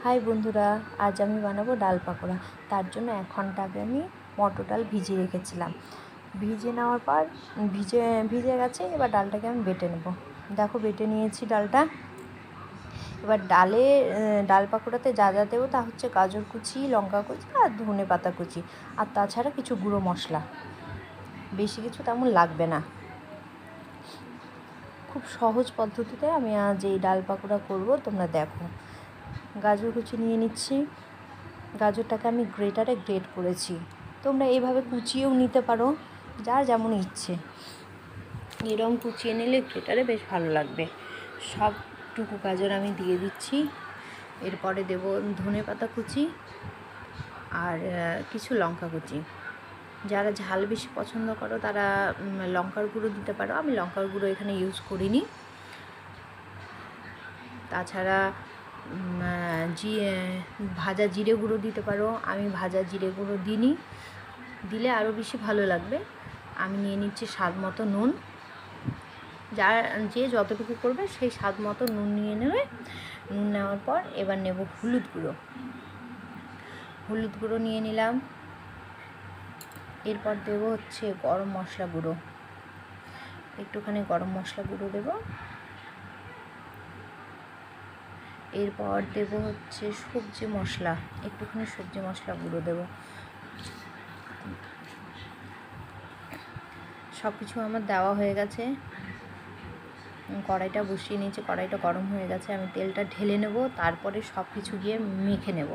High বন্ধুরা, আজ আমি বানাবো ডাল পাকোড়া। তার জন্য 1 ঘন্টা আগে আমি মটর ডাল ভিজিয়ে রেখেছিলাম। ভিজিয়ে নেওয়ার পর ভিজে গেছে। এবার ডালটাকে আমি বেটে নেব। দেখো বেটে নিয়েছি ডালটা। এবার ডাল পাকোড়াতে যা যা দেবো তা হচ্ছে গাজর কুচি, লঙ্কা কুচি আর ধনে পাতা কুচি, আর তাছাড়া কিছু গুঁড়ো মশলা। বেশি কিছু তেমন লাগবে না। খুব সহজ পদ্ধতিতে আমি আজ এই ডাল পাকোড়া করবো, তোমরা দেখো। গাজর কুচি নিয়ে নিচ্ছি। গাজরটাকে আমি গ্রেটারে গ্রেট করেছি। তোমরা এইভাবে কুচিয়েও নিতে পারো, যার যেমন ইচ্ছে। এরকম কুচিয়ে নিলে গ্রেটারে বেশ ভালো লাগবে। সবটুকু গাজর আমি দিয়ে দিচ্ছি। এরপরে দেব ধনে পাতা কুচি আর কিছু লঙ্কা কুচি। যারা ঝাল বেশি পছন্দ করো তারা লঙ্কার গুঁড়ো দিতে পারো। আমি লঙ্কার গুঁড়ো এখানে ইউজ করিনি। তাছাড়া ভাজা জিরে গুঁড়ো দিতে পারো। আমি ভাজা জিরে গুঁড়ো দিইনি, দিলে আরও বেশি ভালো লাগবে। আমি নিয়ে নিচ্ছি স্বাদ মতো নুন। যে যতটুকু করবে সেই স্বাদ মতো নুন নিয়ে নেবে। নুন নেওয়ার পর এবার নেব হলুদ গুঁড়ো নিয়ে নিলাম। এরপর দেব হচ্ছে গরম মশলা গুঁড়ো, একটুখানি গরম মশলা গুঁড়ো দেব। এরপর দেব হচ্ছে সবজি মশলা, একটুখানি সবজি মশলা গুঁড়ো দেব। সব কিছু আমার দেওয়া হয়ে গেছে। কড়াইটা বসিয়ে নিয়েছি, কড়াইটা গরম হয়ে গেছে। আমি তেলটা ঢেলে নেব, তারপরে সব কিছু গিয়ে মেখে নেব।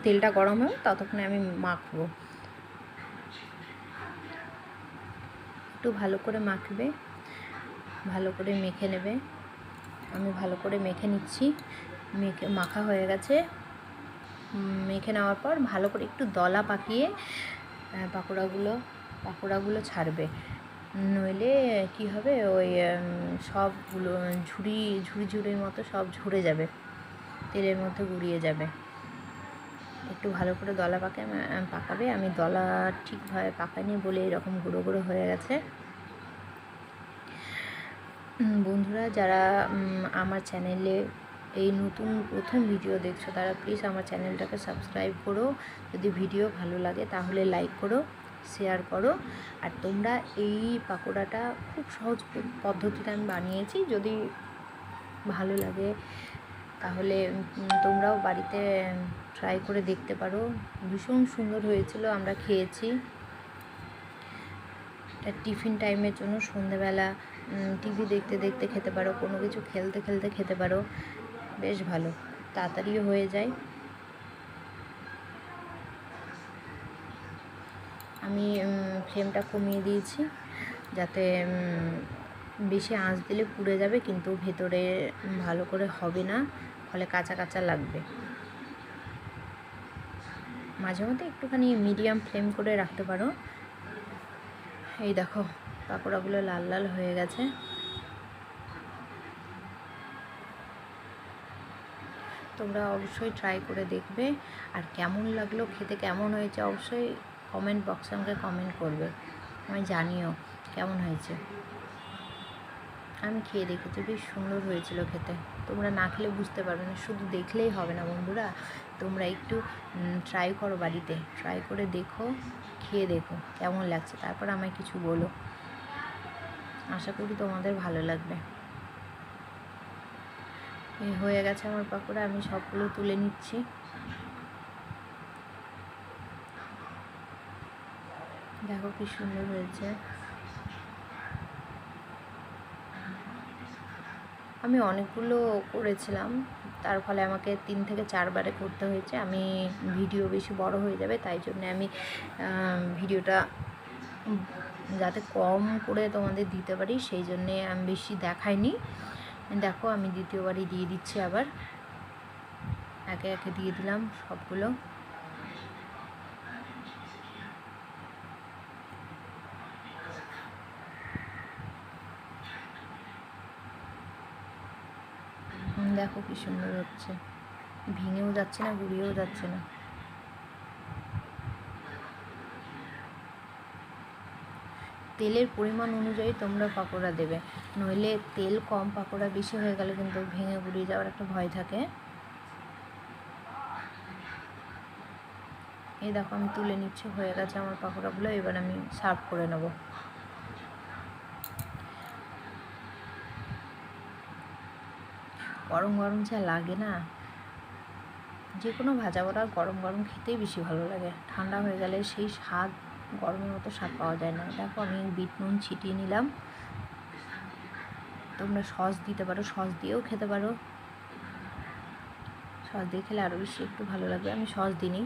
তেলটা গরম হবে ততক্ষণে আমি মাখবো। একটু ভালো করে মাখবে, ভালো করে মেখে নেবে। আমি ভালো করে মেখে নিচ্ছি। মাখা হয়ে গেছে। মেখে নেওয়ার পর ভালো করে একটু দলা পাকিয়ে পাকোড়াগুলো ছাড়বে। নইলে কি হবে, ওই সবগুলো ঝুড়ির মতো সব ঝরে যাবে, তেলের মধ্যে গুঁড়িয়ে যাবে। একটু ভালো করে দলা পাকাবে। আমি দলা ঠিকভাবে পাকাইনি বলে এরকম গুঁড়ো গুঁড়ো হয়ে গেছে। বন্ধুরা, যারা আমার চ্যানেলে এই নতুন প্রথম ভিডিও দেখছো তারা প্লিজ আমার চ্যানেলটাকে সাবস্ক্রাইব করো। যদি ভিডিও ভালো লাগে তাহলে লাইক করো, শেয়ার করো। আর তোমরা এই পাকোড়াটা খুব সহজ পদ্ধতিতে আমি বানিয়েছি। যদি ভালো লাগে তাহলে তোমরাও বাড়িতে ট্রাই করে দেখতে পারো। ভীষণ সুন্দর হয়েছিল, আমরা খেয়েছি। এটা টিফিন টাইমের জন্য সন্ধেবেলা টিভি দেখতে দেখতে খেতে পারো, কোনো কিছু খেলতে খেলতে খেতে পারো। বেশ ভালো, তাড়াতাড়িও হয়ে যায়। আমি ফ্লেমটা কমিয়ে দিয়েছি, যাতে বেশি আঁচ দিলে পুড়ে যাবে, কিন্তু ভেতরে ভালো করে হবে না, ফলে কাঁচা কাঁচা লাগবে। মাঝে মধ্যে একটুখানি মিডিয়াম ফ্লেম করে রাখতে পারো। এই দেখো পাকোড়াগুলো লাল লাল হয়ে গেছে। তোমরা অবশ্যই ট্রাই করে দেখবে। আর কেমন লাগলো, খেতে কেমন হয়েছে অবশ্যই কমেন্ট বক্সে আমাকে কমেন্ট করবে। আমি জানিও কেমন হয়েছে। আমি খেয়ে দেখেছি, বেশ সুন্দর হয়েছিল খেতে। তোমরা না খেলে বুঝতে পারবে না, শুধু দেখলেই হবে না বন্ধুরা। তোমরা একটু ট্রাই করো, বাড়িতে ট্রাই করে দেখো, খেয়ে দেখো কেমন লাগছে, তারপর আমায় কিছু বলো। আশা করি তোমাদের ভালো লাগবে। এই হয়ে গেছে আমার পাকোড়া, আমি সবগুলো তুলে নিচ্ছি। দেখো কি সুন্দর হয়েছে। আমি অনেকগুলো করেছিলাম, তার ফলে আমাকে 3 থেকে 4 বারে করতে হয়েছে। আমি ভিডিও বেশি বড় হয়ে যাবে, তাই জন্য আমি ভিডিওটা যাতে কম করে তোমাদের দিতে পারি সেই জন্যে আমি বেশি দেখাইনি। দেখো আমি দ্বিতীয়বারই দিয়ে দিচ্ছি, আবার একে একে দিয়ে দিলাম সবগুলো। দেখো কি সুন্দর হচ্ছে, ভেঙেও যাচ্ছে না, গুঁড়িয়েও যাচ্ছে না। তেলের পরিমাণ অনুযায়ী তোমরা পাকোড়া দেবে। নইলে তেল কম পাকোড়া বেশি হয়ে গেলে কিন্তু ভেঙে গুড়িয়ে যাওয়ার একটা ভয় থাকে। এই দেখো আমি তুলে নিচ্ছি, হয়ে গেছে আমার পাকোড়াগুলো। এবার আমি সার্ভ করে নেব। গরম গরম যা লাগে না, যে কোনো ভাজা পোড়া গরম গরম খেতেই বেশি ভালো লাগে। ঠান্ডা হয়ে গেলে সেই স্বাদ, গরমের মতো স্বাদ পাওয়া যায় না। দেখো আমি বিট নুন ছিটিয়ে নিলাম, তোমরা সস দিতে পারো, সস দিয়েও খেতে পারো। সস দিয়ে খেলে আরও বেশি একটু ভালো লাগবে, আমি সস দিইনি।